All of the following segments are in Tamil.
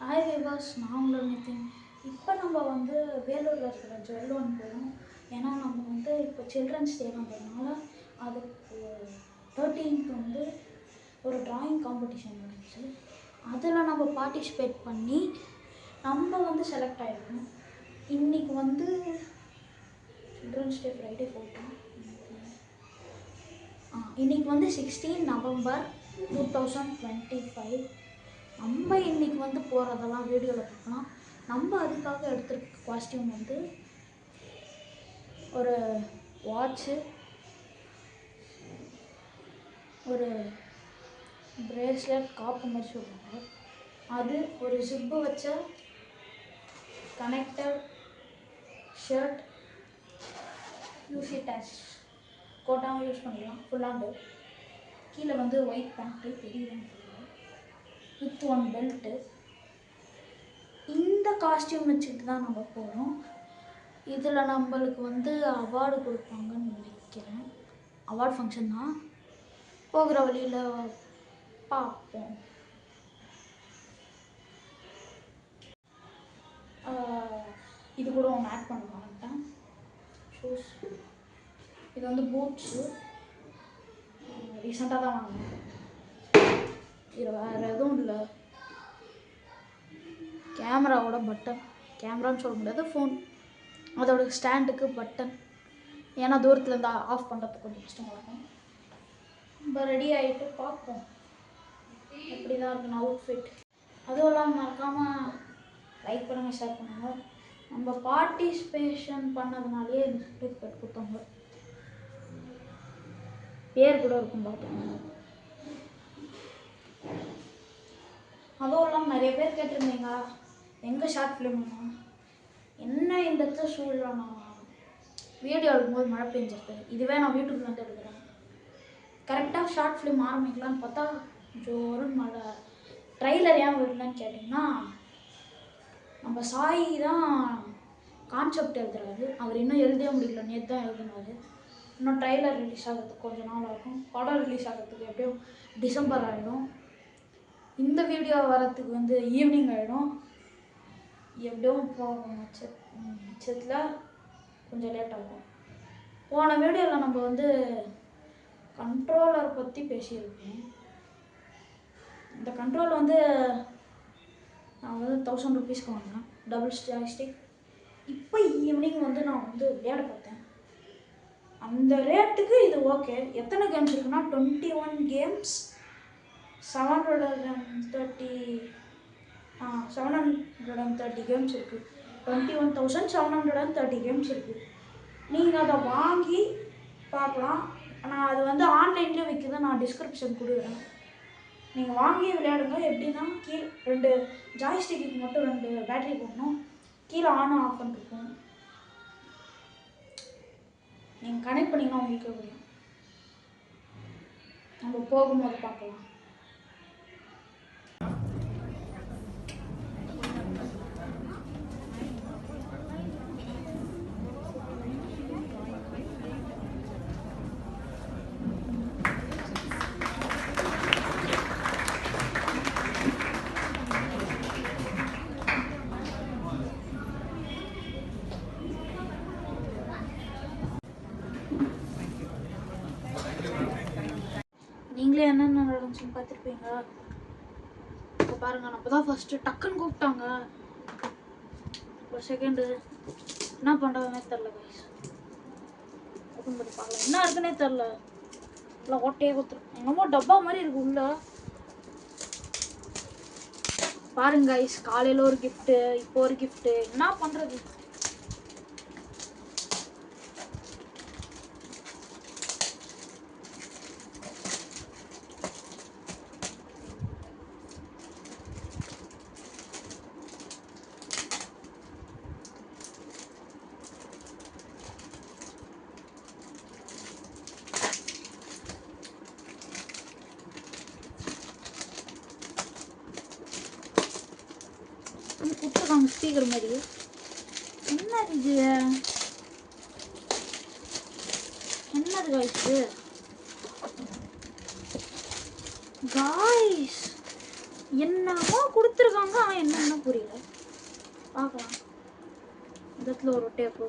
ஹாய் விவாஸ், நான் உங்களோட நிதின். இப்போ நம்ம வந்து வேலூரில் இருக்கிற ஜுவல்லோன் போகிறோம். ஏன்னா நம்ம வந்து இப்போ சில்ட்ரன்ஸ் டேன்றதுனால அதுக்கு 13th வந்து ஒரு ட்ராயிங் காம்படிஷன் நடந்துச்சு. அதில் நம்ம பார்ட்டிசிபேட் பண்ணி நம்ம வந்து செலக்ட் ஆகிருக்கோம். இன்றைக்கி வந்து சில்ட்ரன்ஸ் டே ஃப்ரைடே போட்டோம். இன்றைக்கி வந்து 16 நவம்பர் 2025. நம்ம இன்றைக்கி வந்து போகிறதெல்லாம் வீடியோவில் பார்க்கலாம். நம்ம அதுக்காக எடுத்துருக்க காஸ்டியூம் வந்து ஒரு வாட்ச்சு, ஒரு பிரேஸ்லெட், காப்பு மாதிரி சொல்லுவாங்க, அது ஒரு ஜிப்பு வச்ச கனெக்டட் ஷர்ட், யூசி டேச் கோட்டாகவும் யூஸ் பண்ணிக்கலாம், ஃபுல்லாண்டு. கீழே வந்து ஒயிட் பேண்ட்டு, பெரிய வித் ஒன் பெல்ட்டு. இந்த காஸ்டியூம் வச்சுட்டு தான் நம்ம போகிறோம். இதில் நம்மளுக்கு வந்து அவார்டு கொடுப்பாங்கன்னு நினைக்கிறேன். அவார்டு ஃபங்க்ஷன் தான், போகிற வழியில் பார்ப்போம். இது கூட ஒன்று ஆட் பண்ண மாட்டேன். ஷூஸ், இது வந்து பூட்ஸு, ரீசெண்டாக தான் வாங்கினேன். இது வேறு எதுவும் இல்லை. கேமராவோட பட்டன், கேமரான்னு சொல்ல முடியாது, ஃபோன், அதோட ஸ்டாண்டுக்கு பட்டன். ஏன்னா தூரத்தில் இருந்தால் ஆஃப் பண்ணுறதுக்கு கொஞ்சம் கஷ்டமாக இருக்கும். நம்ம ரெடி ஆகிட்டு பார்ப்போம் எப்படி தான் இருக்குன்னு அவுட்ஃபிட். அதுவும் இல்லாமல் மறக்காமல் லைக் பண்ணுங்கள், ஷேர் பண்ணுங்கள். நம்ம பார்ட்டிசிபேஷன் பண்ணதுனாலே இந்த சர்டிஃபிகேட் கொடுத்தாங்க. பேர் கூட இருக்கும் பார்த்துக்கோங்க. அதுவும் இல்லாமல் நிறைய பேர் கேட்டிருந்தீங்க எங்கே ஷார்ட் ஃபிலிம் வேணும். என்ன இந்த இடத்துல சூழல நான் வீடியோ எடுக்கும்போது மழை பெஞ்சிருக்கு. இதுவே நான் யூடியூப்ல வந்து எடுக்கிறேன். கரெக்டாக ஷார்ட் ஃபிலிம் ஆரம்பிக்கலான்னு பார்த்தா ஜோருன்னு மழை. ட்ரைலர் ஏன் விடலன்னு கேட்டிங்கன்னா, நம்ம சாய் தான் கான்செப்ட் எழுதுறாரு. அவர் இன்னும் எழுதவே முடியல, நேற்று தான் எழுதினார். இன்னும் ட்ரைலர் ரிலீஸ் ஆகிறதுக்கு கொஞ்சம் நாள் ஆகும். படம் ரிலீஸ் ஆகிறதுக்கு எப்படியும் டிசம்பர் ஆகிடும். இந்த வீடியோ வரத்துக்கு வந்து ஈவினிங் ஆகிடும். எப்படியும் போகும் மிச்சத்தில் கொஞ்சம் லேட் ஆகும். போன வீடியோவில் நம்ம வந்து கண்ட்ரோலர் பற்றி பேசியிருக்கேன். இந்த கண்ட்ரோல் வந்து நான் வந்து 1000 rupeesக்கு வாங்கினேன், டபுள் ஜாய்ஸ்டிக். இப்போ ஈவினிங் வந்து நான் வந்து விளையாட பார்த்தேன். அந்த ரேட்டுக்கு இது ஓகே. எத்தனை கேம்ஸ் இருக்குன்னா 21 கேம்ஸ், 730 கேம்ஸ் இருக்குது. 21,730 கேம்ஸ் இருக்குது. நீங்கள் அதை வாங்கி பார்க்கலாம். நான் அது வந்து ஆன்லைன்லேயே விற்கிது, நான் டிஸ்கிரிப்ஷன் கொடுக்குறேன். நீங்கள் வாங்கி விளையாடுங்க. எப்படின்னா, கீழே 2 ஜாய்ஸ்டிக்கு மட்டும் 2 பேட்டரி போடணும். கீழே ஆன் ஆஃப் பண்ணிருக்கும். நீங்கள் கனெக்ட் பண்ணிங்கன்னா உங்களுக்கு புரியும். நம்ம போகும்போது பார்க்கலாம். நீங்களே என்னென்ன நடந்துச்சுன்னு பார்த்துருப்பீங்க. இப்போ பாருங்கள், நம்ம தான் ஃபஸ்ட்டு டக்குன்னு கூப்பிட்டாங்க. ஒரு செகண்டு என்ன பண்ணுறதுனே தெரில கைஸ். ஓப்பன் பண்ணி பார்க்கலாம் என்ன இருக்குன்னே தெரில. இல்லை ஓட்டையே கொடுத்துரும். என்னமோ டப்பா மாதிரி இருக்கு உள்ள. பாருங்க கைஸ், காலையில் ஒரு கிஃப்ட்டு, இப்போ ஒரு கிஃப்ட்டு. என்ன பண்ணுறது? கொடுத்துருக்காங்க ஸ்பீக்கர் மாதிரி. என்ன இது? என்னது காய்ஸ்? என்னமோ கொடுத்துருக்காங்க, ஆனால் என்னென்ன புரியல. பார்க்கலாம். இந்த இடத்துல ஒரு டேப்பு,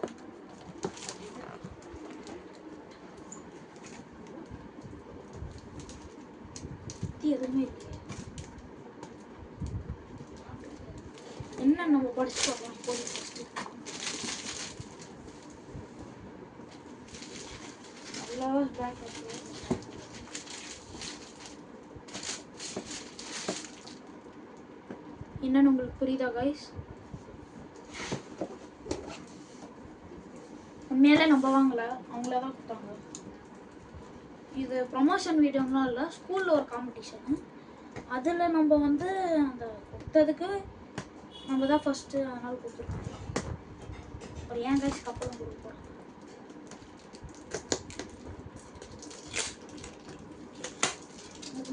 எதுவுமே இல்லை. என்ன நம்ம படிச்சு பார்க்கலாம். போலீஸ் நல்லா பேக் இருக்கு. என்னன்னு உங்களுக்கு புரியுதா கைஸ்? உண்மையிலே நம்ம வாங்கல, அவங்கள தான் கொடுத்தாங்க. இது ப்ரமோஷன் வீடியோலாம் இல்லை, ஸ்கூலில் ஒரு காம்படிஷனு. அதில் நம்ம வந்து அந்த கொடுத்ததுக்கு நம்ம தான் ஃபஸ்ட்டு, அதனால் கொடுத்துருக்கோம். ஒரு ஏன் கைஸ்க்கு அப்புறம் கொடுக்க போகிறோம்.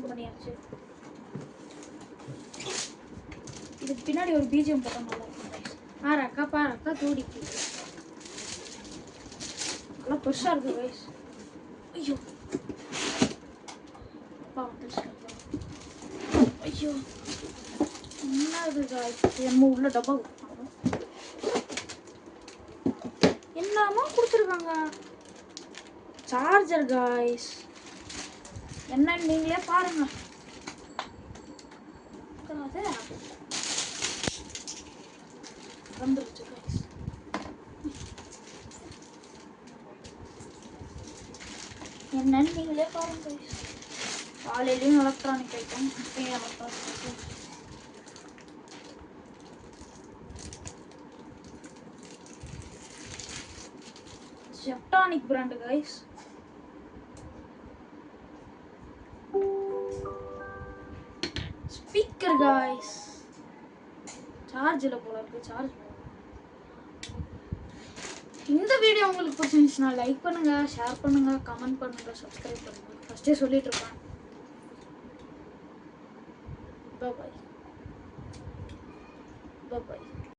பண்ணியாச்சு. இதுக்கு பின்னாடி ஒரு பிஜிஎம் போட்டால் நல்லா இருக்கும் கைஸ். பாரக்கா தூடிக்கு நல்லா பெருசாக இருக்கு கைஸ். ஐயோ அப்பா வந்துருச்சு. ஐயோ என்ன இது கைஸ்? நம்ம உள்ள டப்பா கொடுத்தாங்க, எல்லாமே கொடுத்துருக்காங்க. சார்ஜர் கைஸ், என்னன்னு நீங்களே பாருங்க. வந்துருச்சு கைஸ். என்னன்னு நீங்களே பாருங்க கைஸ். காலையிலையும் எலக்ட்ரானிக் ஐட்டம், எலக்ட்ரானிக் ஐட்டம். ஜெப்டானிக் பிராண்ட் கைஸ். Speaker guys. சார்ஜில் போல இருக்கு, சார்ஜ். இந்த வீடியோ உங்களுக்கு பிடிச்சிருந்துச்சுன்னா லைக் பண்ணுங்க, ஷேர் பண்ணுங்க, கமெண்ட் பண்ணுங்க, சப்ஸ்கிரைப் பண்ணுங்க. ஃபர்ஸ்டே சொல்லிட்டு இருப்பேன். பாய் பாய்.